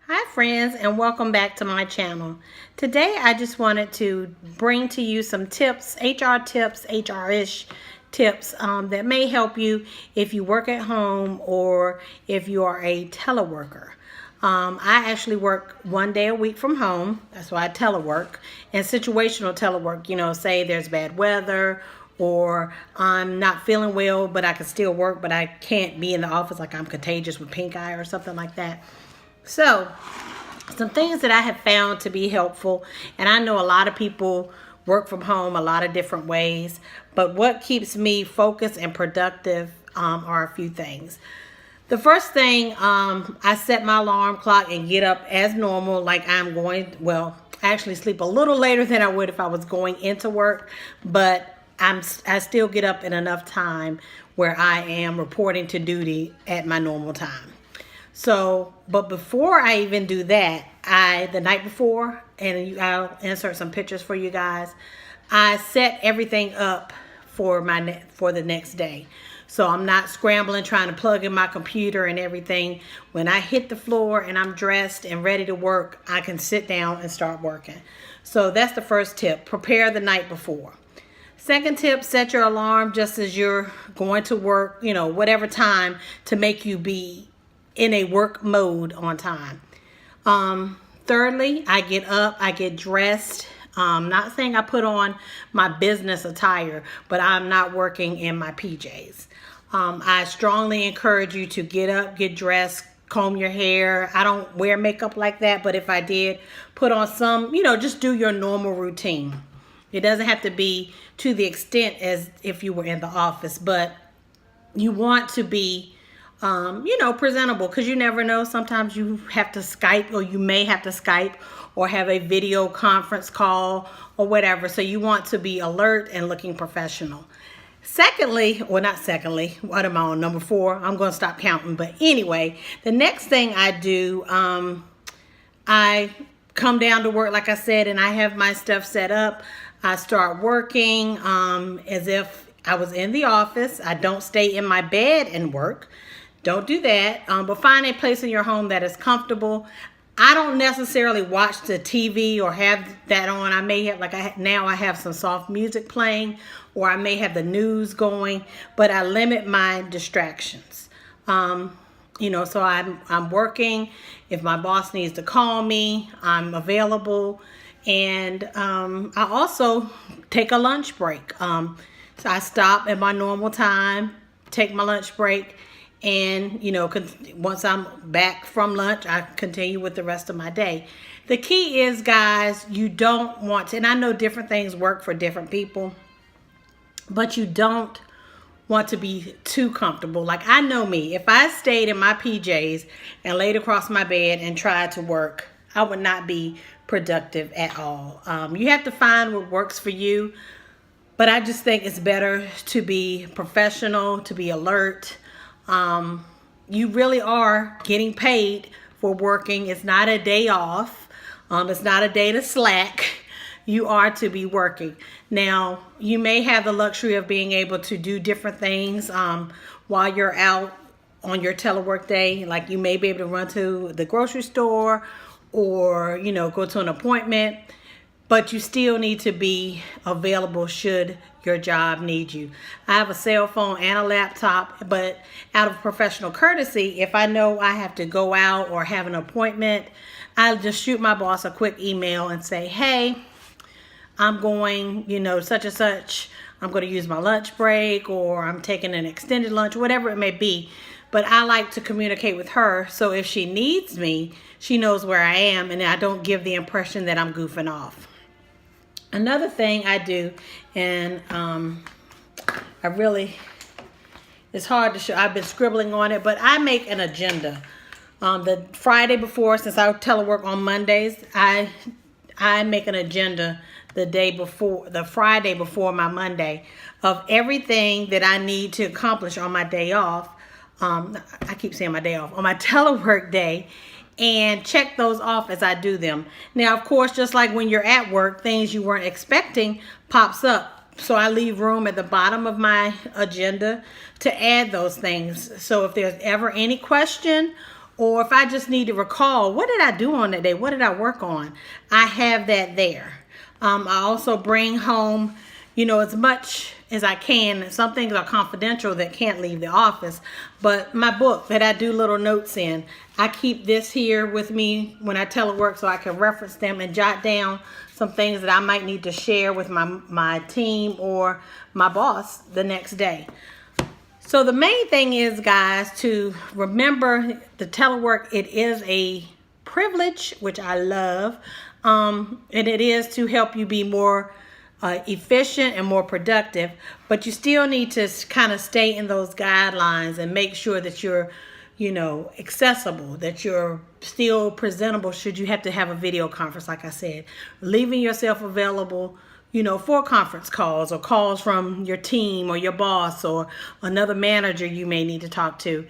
Hi friends, and welcome back to my channel. Today I just wanted to bring to you some tips, HR-ish tips that may help you if you work at home or if you are a teleworker. I actually work 1 day a week from home. That's why I telework. And situational telework, say there's bad weather or I'm not feeling well, but I can still work, but I can't be in the office like I'm contagious with pink eye or something like that. So, some things that I have found to be helpful, and I know a lot of people work from home a lot of different ways, but what keeps me focused and productive are a few things. The first thing, I set my alarm clock and get up as normal, like I actually sleep a little later than I would if I was going into work, but I still get up in enough time where I am reporting to duty at my normal time. So, but before I even do that, the night before, and I'll insert some pictures for you guys, I set everything up for the next day. So I'm not scrambling trying to plug in my computer and everything. When I hit the floor and I'm dressed and ready to work, I can sit down and start working. So that's the first tip. Prepare the night before. Second tip, set your alarm just as you're going to work, whatever time to make you be in a work mode on time. Thirdly, I get up, I get dressed. Not saying I put on my business attire, but I'm not working in my PJs. I strongly encourage you to get up, get dressed, comb your hair. I don't wear makeup like that, but if I did, put on some, just do your normal routine. It doesn't have to be to the extent as if you were in the office, but you want to be presentable, because you never know. Sometimes you have to Skype, or you may have to Skype or have a video conference call or whatever. So you want to be alert and looking professional. Secondly, what am I on? Number 4. I'm going to stop counting. But anyway, the next thing I do, I come down to work, like I said, and I have my stuff set up. I start working as if I was in the office. I don't stay in my bed and work. Don't do that, but find a place in your home that is comfortable. I don't necessarily watch the TV or have that on. I may have, now I have some soft music playing, or I may have the news going, but I limit my distractions. So I'm working. If my boss needs to call me, I'm available. And I also take a lunch break. So I stop at my normal time, take my lunch break, and, once I'm back from lunch, I continue with the rest of my day. The key is, guys, you don't want to, and I know different things work for different people, but you don't want to be too comfortable. Like, I know me, if I stayed in my PJs and laid across my bed and tried to work, I would not be productive at all. You have to find what works for you, but I just think it's better to be professional, to be alert. You really are getting paid for working. It's not a day off. It's not a day to slack. You are to be working. Now, you may have the luxury of being able to do different things while you're out on your telework day. Like, you may be able to run to the grocery store or, go to an appointment, but you still need to be available should your job need you. I have a cell phone and a laptop, but out of professional courtesy, if I know I have to go out or have an appointment, I'll just shoot my boss a quick email and say, hey, I'm going, such and such. I'm going to use my lunch break, or I'm taking an extended lunch, whatever it may be. But I like to communicate with her, so if she needs me, she knows where I am, and I don't give the impression that I'm goofing off. Another thing I do, and it's hard to show. I've been scribbling on it, but I make an agenda. The Friday before, since I telework on Mondays, I make an agenda the Friday before my Monday, of everything that I need to accomplish on my day off. I keep saying my day off, on my telework day, and check those off as I do them. Now, of course, just like when you're at work, things you weren't expecting pops up. So I leave room at the bottom of my agenda to add those things. So if there's ever any question Or if I just need to recall, what did I do on that day? What did I work on? I have that there. I also bring home, as much as I can. Some things are confidential that can't leave the office. But my book that I do little notes in, I keep this here with me when I telework so I can reference them and jot down some things that I might need to share with my team or my boss the next day. So the main thing is, guys, to remember the telework. It is a privilege, which I love, and it is to help you be more efficient and more productive. But you still need to kind of stay in those guidelines and make sure that you're, accessible, that you're still presentable should you have to have a video conference, like I said. Leaving yourself available for conference calls or calls from your team or your boss or another manager you may need to talk to.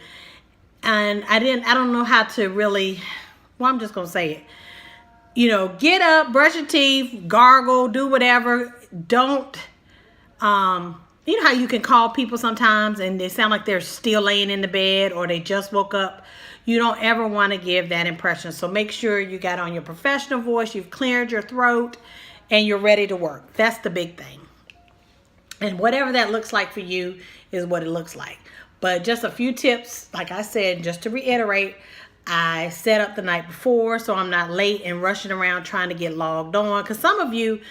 And I don't know how to really, I'm just going to say it. Get up, brush your teeth, gargle, do whatever. Don't, you know how you can call people sometimes and they sound like they're still laying in the bed or they just woke up. You don't ever want to give that impression. So make sure you got on your professional voice, you've cleared your throat, and you're ready to work. That's the big thing. And whatever that looks like for you is what it looks like. But just a few tips, like I said, just to reiterate, I set up the night before so I'm not late and rushing around trying to get logged on. Because some of you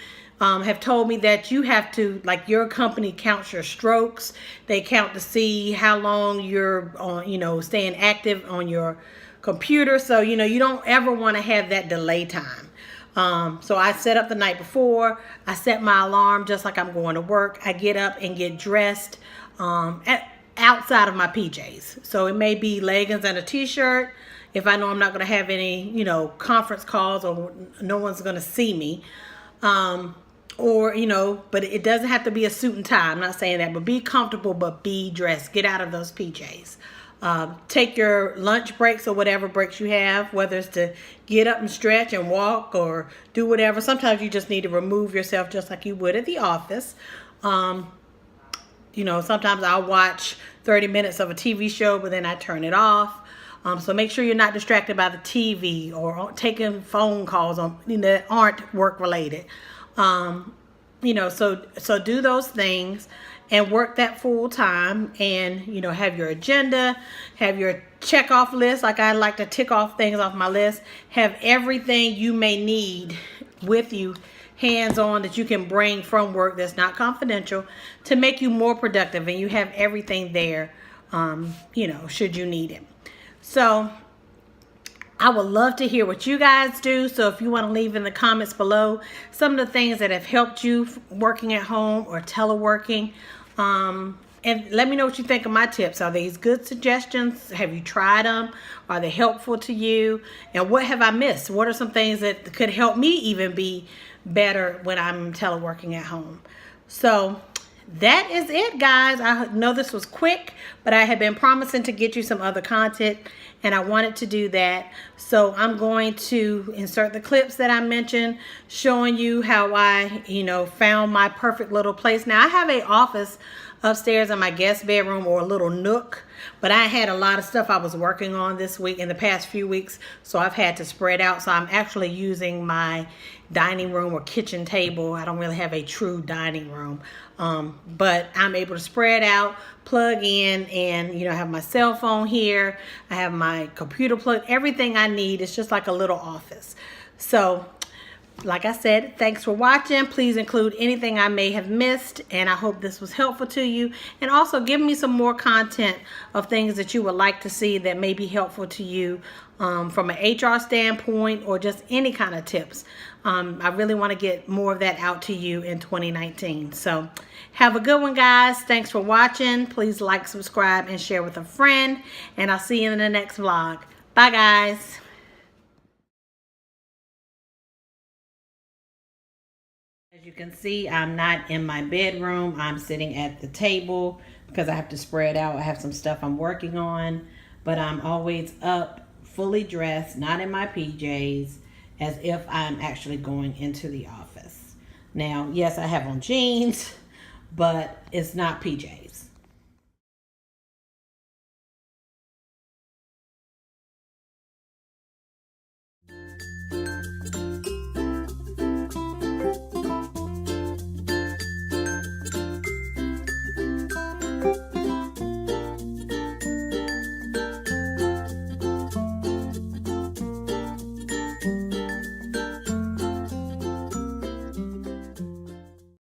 have told me that you have to, like your company counts your strokes. They count to see how long you're on, staying active on your computer. So, you don't ever want to have that delay time. So I set up the night before. I set my alarm just like I'm going to work. I get up and get dressed outside of my PJs. So it may be leggings and a t-shirt if I know I'm not going to have any, conference calls or no one's going to see me. But it doesn't have to be a suit and tie. I'm not saying that, but be comfortable, but be dressed. Get out of those PJs. Take your lunch breaks or whatever breaks you have, whether it's to get up and stretch and walk or do whatever. Sometimes you just need to remove yourself just like you would at the office. Sometimes I'll watch 30 minutes of a TV show, but then I turn it off. So make sure you're not distracted by the TV or taking phone calls that aren't work related. So do those things and work that full time and, have your agenda, have your check off list. Like I like to tick off things off my list, have everything you may need with you hands on that you can bring from work that's not confidential to make you more productive, and you have everything there, should you need it. So I would love to hear what you guys do. So if you want to leave in the comments below some of the things that have helped you working at home or teleworking, and let me know what you think of my tips. Are these good suggestions? Have you tried them? Are they helpful to you? And what have I missed? What are some things that could help me even be better when I'm teleworking at home? So that is it, guys. I know this was quick, but I have been promising to get you some other content, and I wanted to do that. So I'm going to insert the clips that I mentioned, showing you how I, found my perfect little place. Now I have an office upstairs in my guest bedroom, or a little nook, but I had a lot of stuff I was working on this week, in the past few weeks, so I've had to spread out. So I'm actually using my dining room or kitchen table. I don't really have a true dining room, but I'm able to spread out, plug in, and I have my cell phone here. I have my computer plugged. Everything I need. It's just like a little office. So like I said, thanks for watching. Please include anything I may have missed, and I hope this was helpful to you. And also give me some more content of things that you would like to see that may be helpful to you from an HR standpoint, or just any kind of tips. I really want to get more of that out to you in 2019. So have a good one, guys. Thanks for watching. Please like, subscribe, and share with a friend. And I'll see you in the next vlog. Bye, guys. As you can see, I'm not in my bedroom. I'm sitting at the table because I have to spread out. I have some stuff I'm working on, but I'm always up, fully dressed, not in my PJs, as if I'm actually going into the office. Now, yes, I have on jeans, but it's not PJs.